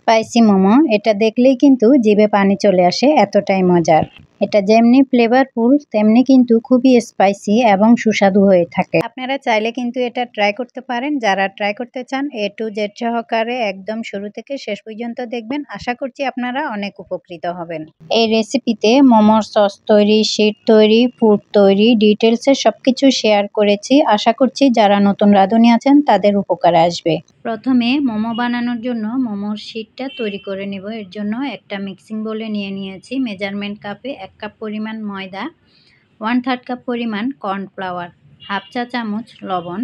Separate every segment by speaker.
Speaker 1: Spicy momo. এটা দেখলেই কিন্তু জিভে পানি চলে আসে, এতটাই মজার। এটা যেমনি ফ্লেভারফুল তেমনি কিন্তু খুবই স্পাইসি এবং সুস্বাদু হয়ে থাকে। আপনারা চাইলে কিন্তু এটা ট্রাই করতে পারেন। যারা ট্রাই করতে চান A to Z সহকারে একদম শুরু থেকে শেষ পর্যন্ত দেখবেন। আশা করছি আপনারা অনেক উপকৃত হবেন। এই রেসিপিতে মোমোর সস তৈরি, শীট তৈরি, পুর তৈরি ডিটেলসে সবকিছু শেয়ার করেছি। আশা করছি যারা নতুন রাঁধুনি আছেন তাদের উপকারে আসবে। প্রথমে মোমো বানানোর জন্য মোমোর শীটটা তৈরি করে নেব। এর জন্য একটা মিক্সিং বোলে নিয়ে নিয়েছি মেজারমেন্ট কাপে 1 কাপ পরিমাণ ময়দা, 1/3 কাপ পরিমাণ কর্নফ্লাওয়ার, হাফ চা চামচ লবণ।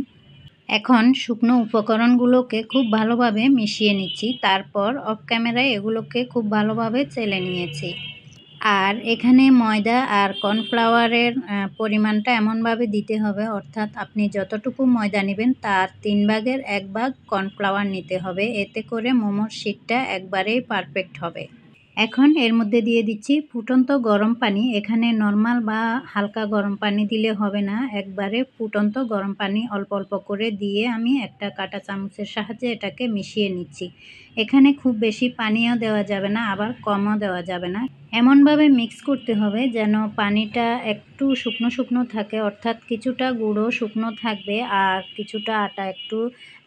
Speaker 1: এখন শুকনো উপকরণগুলোকে খুব ভালোভাবে মিশিয়ে নিচ্ছি। তারপর অফ ক্যামেরায় এগুলোকে খুব ভালোভাবে চেলে নিয়েছি। আর এখানে ময়দা আর কর্নফ্লাওয়ারের পরিমাণটা এমনভাবে দিতে হবে, অর্থাৎ আপনি যতটুকু ময়দা নেবেন তার 3 ভাগের 1 ভাগ কর্নফ্লাওয়ার নিতে হবে। এতে করে মোমোর শীটটা একবারেই পারফেক্ট হবে। এখন এর মধ্যে দিয়ে দিচ্ছি ফুটন্ত গরম পানি। এখানে নরমাল বা হালকা গরম পানি দিলে হবে না, একবারে ফুটন্ত গরম পানি অল্প অল্প করে দিয়ে আমি একটা কাঁটা চামচের সাহায্যে এটাকে মিশিয়ে নিচ্ছি। এখানে খুব বেশি পানিও দেওয়া যাবে না, আবার কমও দেওয়া যাবে না। এমনভাবে মিক্স করতে হবে যেন পানিটা একটু শুকনো শুকনো থাকে, অর্থাৎ কিছুটা গুঁড়ো শুকনো থাকবে আর কিছুটা আটা একটু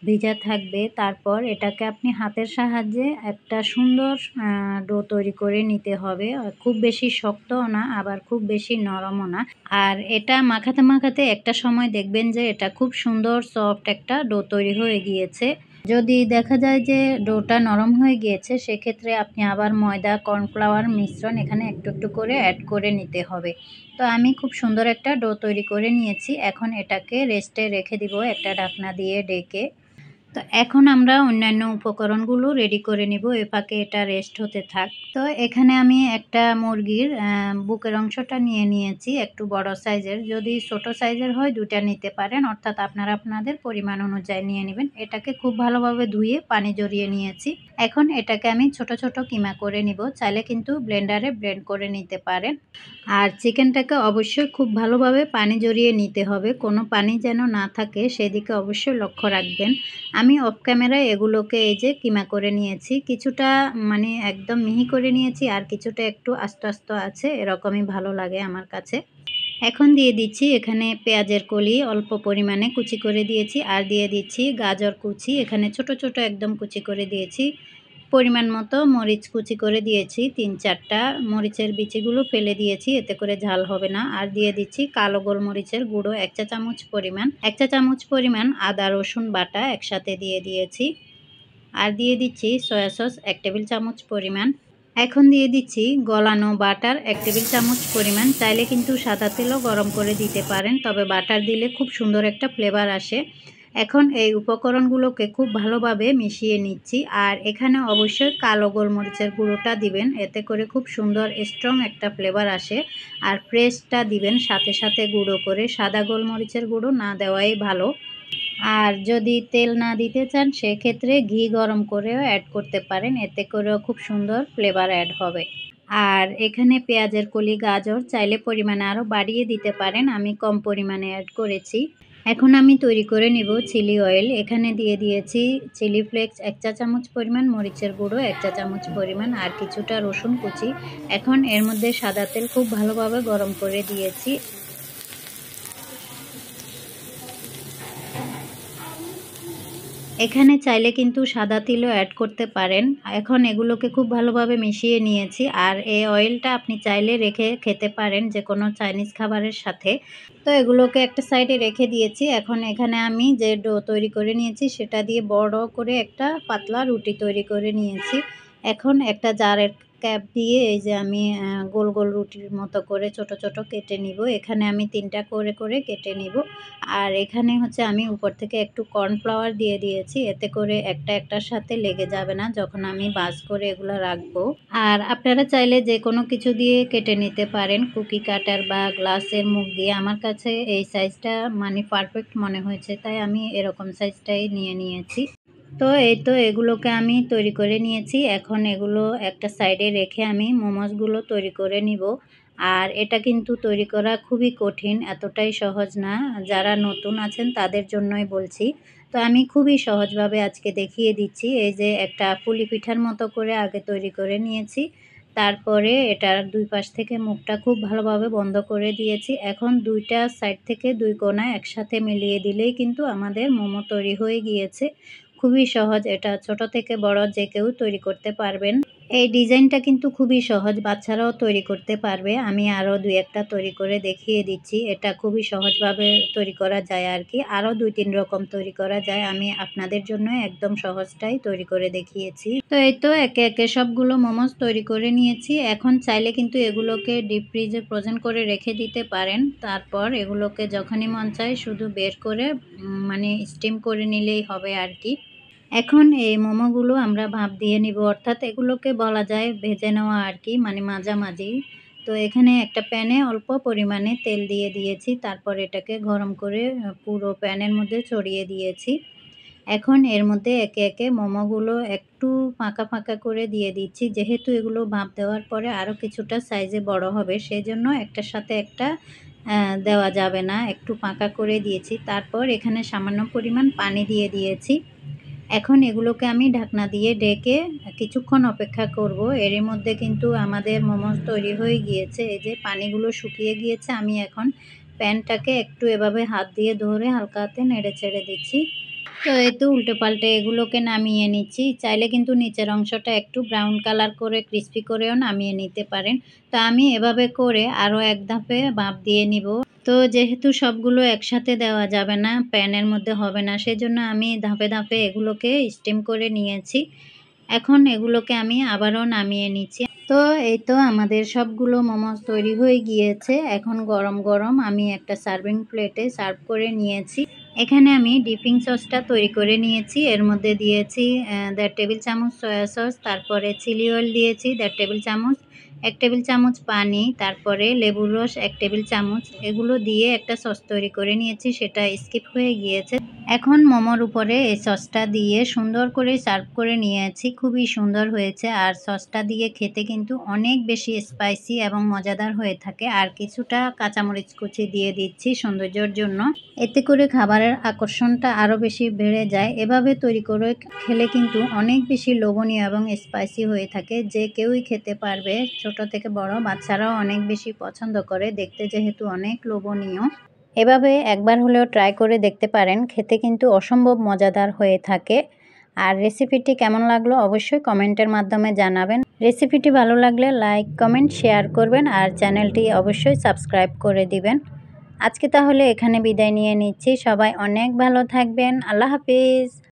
Speaker 1: ভিজা থাকবে। তারপর এটাকে আপনি হাতের সাহায্যে একটা সুন্দর ডো তৈরি করে নিতে হবে। খুব বেশি শক্তও না, আবার খুব বেশি নরমও না। আর এটা মাখাতে মাখাতে একটা সময় দেখবেন যে এটা খুব সুন্দর সফট একটা ডো তৈরি হয়ে গিয়েছে। যদি দেখা যায় যে ডোটা নরম হয়ে গিয়েছে, সেক্ষেত্রে আপনি আবার ময়দা কর্নফ্লাওয়ার মিশ্রণ এখানে একটু একটু করে অ্যাড করে নিতে হবে। তো আমি খুব সুন্দর একটা ডো তৈরি করে নিয়েছি। এখন এটাকে রেস্টে রেখে দিব একটা ঢাকনা দিয়ে ঢেকে। তো এখন আমরা অন্যান্য উপকরণগুলো রেডি করে নিব, এ ফাঁকে এটা রেস্ট হতে থাক। তো এখানে আমি একটা মুরগির বুকের অংশটা নিয়ে নিয়েছি, একটু বড় সাইজের। যদি ছোট সাইজের হয় 2টা নিতে পারেন, অর্থাৎ আপনারা আপনাদের পরিমাণ অনুযায়ী নিয়ে নেবেন। এটাকে খুব ভালোভাবে ধুয়ে পানি ঝরিয়ে নিয়েছি। এখন এটাকে আমি ছোট ছোট কিমা করে নিব। চাইলে কিন্তু ব্লেন্ডারে ব্লেন্ড করে নিতে পারেন। আর চিকেনটাকে অবশ্যই খুব ভালোভাবে পানি ঝরিয়ে নিতে হবে, কোনো পানি যেন না থাকে সেদিকে অবশ্যই লক্ষ্য রাখবেন। আমি অফ ক্যামেরায় এগুলোকে এই যে কিমা করে নিয়েছি, কিছুটা মানে একদম মিহি করে নিয়েছি আর কিছুটা একটু আস্তে আস্তে আছে, এরকমই ভালো লাগে আমার কাছে। এখন দিয়ে দিচ্ছি এখানে পেঁয়াজের কলি অল্প পরিমাণে কুচি করে দিয়েছি, আর দিয়ে দিচ্ছি গাজর কুচি, এখানে ছোট ছোট একদম কুচি করে দিয়েছি। পরিমাণ মতো মরিচ কুচি করে দিয়েছি, 3-4টা মরিচের বিচিগুলো ফেলে দিয়েছি, এতে করে ঝাল হবে না। আর দিয়ে দিচ্ছি কালো গোলমরিচের গুঁড়ো 1 চা চামচ পরিমাণ, 1 চা চামচ পরিমাণ আদা রসুন বাটা একসাথে দিয়ে দিয়েছি। আর দিয়ে দিচ্ছি সয়া সস 1 টেবিল চামচ পরিমাণ। এখন দিয়ে দিচ্ছি গলানো বাটার 1 টেবিল চামচ পরিমাণ। চাইলে কিন্তু সাদা তেলও গরম করে দিতে পারেন, তবে বাটার দিলে খুব সুন্দর একটা ফ্লেভার আসে। এখন এই উপকরণগুলোকে খুব ভালোভাবে মিশিয়ে নিচ্ছি। আর এখানে অবশ্যই কালো গোলমরিচের গুঁড়োটা দিবেন, এতে করে খুব সুন্দর স্ট্রং একটা ফ্লেভার আসে। আর ফ্রেশটা দিবেন সাথে সাথে গুঁড়ো করে, সাদা গোলমরিচের গুঁড়ো না দেওয়াই ভালো। আর যদি তেল না দিতে চান সেক্ষেত্রে ঘি গরম করেও অ্যাড করতে পারেন, এতে করেও খুব সুন্দর ফ্লেভার অ্যাড হবে। আর এখানে পেঁয়াজের কলি গাজর চাইলে পরিমাণে আরও বাড়িয়ে দিতে পারেন, আমি কম পরিমাণে অ্যাড করেছি। এখন আমি তৈরি করে নেব চিলি অয়েল। এখানে দিয়ে দিয়েছি চিলি ফ্লেক্স 1 চা চামচ পরিমাণ, মরিচের গুঁড়ো 1 চা চামচ পরিমাণ আর কিছুটা রসুন কুচি। এখন এর মধ্যে সাদা তেল খুব ভালোভাবে গরম করে দিয়েছি। এখানে চাইলে কিন্তু সাদা তিলও অ্যাড করতে পারেন। এখন এগুলোকে খুব ভালোভাবে মিশিয়ে নিয়েছি। আর এই অয়েলটা আপনি চাইলে রেখে খেতে পারেন যে কোনো চাইনিজ খাবারের সাথে। তো এগুলোকে একটা সাইডে রেখে দিয়েছি। এখন এখানে আমি যে ডো তৈরি করে নিয়েছি সেটা দিয়ে বড় করে একটা পাতলা রুটি তৈরি করে নিয়েছি। এখন একটা জারের ক্যাপ দিয়ে এই যে আমি গোল গোল রুটির মতো করে ছোট ছোট কেটে নিব। এখানে আমি 3টা করে করে কেটে নিব। আর এখানে হচ্ছে আমি উপর থেকে একটু কর্নফ্লাওয়ার দিয়ে দিয়েছি, এতে করে একটা একটার সাথে লেগে যাবে না যখন আমি ভাঁজ করে এগুলো রাখবো। আর আপনারা চাইলে যে কোনো কিছু দিয়ে কেটে নিতে পারেন, কুকি কাটার বা গ্লাসের মুখ দিয়ে। আমার কাছে এই সাইজটা মানে পারফেক্ট মনে হয়েছে, তাই আমি এরকম সাইজটাই নিয়ে নিয়েছি। তো এই তো এগুলোকে আমি তৈরি করে নিয়েছি। এখন এগুলো একটা সাইডে রেখে আমি মোমোসগুলো তৈরি করে নিব। আর এটা কিন্তু তৈরি করা খুবই কঠিন, এতটাই সহজ না। যারা নতুন আছেন তাদের জন্যই বলছি। তো আমি খুবই সহজভাবে আজকে দেখিয়ে দিচ্ছি। এই যে একটা পুলি পিঠার মতো করে আগে তৈরি করে নিয়েছি। তারপরে এটার ২ পাশ থেকে মুখটা খুব ভালোভাবে বন্ধ করে দিয়েছি। এখন ২ টা সাইড থেকে ২ কোণা একসাথে মিলিয়ে দিলেই কিন্তু আমাদের মোমো তৈরি হয়ে গিয়েছে। খুবই সহজ, এটা ছোট থেকে বড় যে কেউ তৈরি করতে পারবেন। এই ডিজাইনটা কিন্তু খুবই সহজ, বাচ্চারাও তৈরি করতে পারবে। আমি আরও ২-১ টা তৈরি করে দেখিয়ে দিচ্ছি। এটা খুবই সহজভাবে তৈরি করা যায় আরকি। আরও ২-৩ রকম তৈরি করা যায়। আমি আপনাদের জন্য একদম সহজটাই তৈরি করে দেখিয়েছি। তো এই তো একে, একে সবগুলো মোমোস তৈরি করে নিয়েছি। এখন চাইলে কিন্তু এগুলোকে ডিপ ফ্রিজে ফ্রোজেন করে রেখে দিতে পারেন। তারপর এগুলোকে যখনই মন চায় শুধু বের করে মানে স্টিম করে নিলেই হবে আরকি। এখন এই মোমোগুলো আমরা ভাপ দিয়ে নিব, অর্থাৎ এগুলোকে বলা যায় ভেজে নেওয়া আরকি, মানে মাঝামাঝি। তো এখানে একটা প্যানে অল্প পরিমাণে তেল দিয়ে দিয়েছি। তারপর এটাকে গরম করে পুরো প্যানের মধ্যে ছড়িয়ে দিয়েছি। এখন এর মধ্যে একে, একে মোমোগুলো একটু ফাঁকা, ফাঁকা করে দিয়ে দিচ্ছি। যেহেতু এগুলো ভাপ দেওয়ার পরে আরও কিছুটা সাইজে বড় হবে, সেজন্য একটার সাথে একটা দেওয়া যাবে না। একটু ফাঁকা করে দিয়েছি। তারপর এখানে সামান্য পরিমাণ পানি দিয়ে দিয়েছি। এখন এগুলোকে আমি ঢাকনা দিয়ে ঢেকে কিছুক্ষণ অপেক্ষা করব। এরই মধ্যে কিন্তু আমাদের মোমোস তৈরি হয়ে গিয়েছে। এই যে পানিগুলো শুকিয়ে গিয়েছে। আমি এখন প্যানটাকে একটু এভাবে হাত দিয়ে ধরে হালকা হাতে নেড়ে চেড়ে দিচ্ছি। তো এই তো উল্টে পাল্টে এগুলোকে নামিয়ে নিচ্ছি। চাইলে কিন্তু নিচের অংশটা একটু ব্রাউন কালার করে ক্রিস্পি করেও নামিয়ে নিতে পারেন। তো আমি এভাবে করে আরও এক ধাপে ভাপ দিয়ে নিব। তো যেহেতু সবগুলো একসাথে দেওয়া যাবে না, প্যানের মধ্যে হবে না, সেজন্য আমি ধাপে, ধাপে এগুলোকে স্টিম করে নিয়েছি। এখন এগুলোকে আমি আবারও নামিয়ে নিচ্ছি। তো এই তো আমাদের সবগুলো মোমোস তৈরি হয়ে গিয়েছে। এখন গরম, গরম আমি একটা সার্ভিং প্লেটে সার্ভ করে নিয়েছি। এখানে আমি ডিপিং সসটা তৈরি করে নিয়েছি। এর মধ্যে দিয়েছি ১.৫ টেবিল চামচ সয়া সস, তারপরে চিলি অয়েল দিয়েছি ১.৫ টেবিল চামচ, ১ টেবিল চামচ পানি, তারপরে লেবুর রস ১ টেবিল চামচ। এগুলো দিয়ে একটা সস তৈরি করে নিয়েছি, সেটা স্কিপ হয়ে গিয়েছে। এখন মোমোর উপরে এই সসটা দিয়ে সুন্দর করে সার্ভ করে নিয়েছি। খুবই সুন্দর হয়েছে, আর সসটা দিয়ে খেতে কিন্তু অনেক বেশি স্পাইসি এবং মজাদার হয়ে থাকে। আর কিছুটা কাঁচামরিচ কুচি দিয়ে দিচ্ছি সৌন্দর্যের জন্য। এতে করে খাবারের আকর্ষণটা আরও বেশি বেড়ে যায়। এভাবে তৈরি করে খেলে কিন্তু অনেক বেশি লোভনীয় এবং স্পাইসি হয়ে থাকে। যে কেউই খেতে পারবে, ছোট থেকে বড় বাচ্চারাও অনেক বেশি পছন্দ করে, দেখতে যেহেতু অনেক লোভনীয়। এভাবে একবার হলেও ট্রাই করে দেখতে পারেন, খেতে কিন্তু অসম্ভব মজাদার হয়ে থাকে। আর রেসিপিটি কেমন লাগলো অবশ্যই কমেন্টের মাধ্যমে জানাবেন। রেসিপিটি ভালো লাগলে লাইক, কমেন্ট, শেয়ার করবেন আর চ্যানেলটি অবশ্যই সাবস্ক্রাইব করে দিবেন। আজকে তাহলে এখানে বিদায় নিয়ে নিচ্ছি। সবাই অনেক ভালো থাকবেন। আল্লাহ হাফিজ।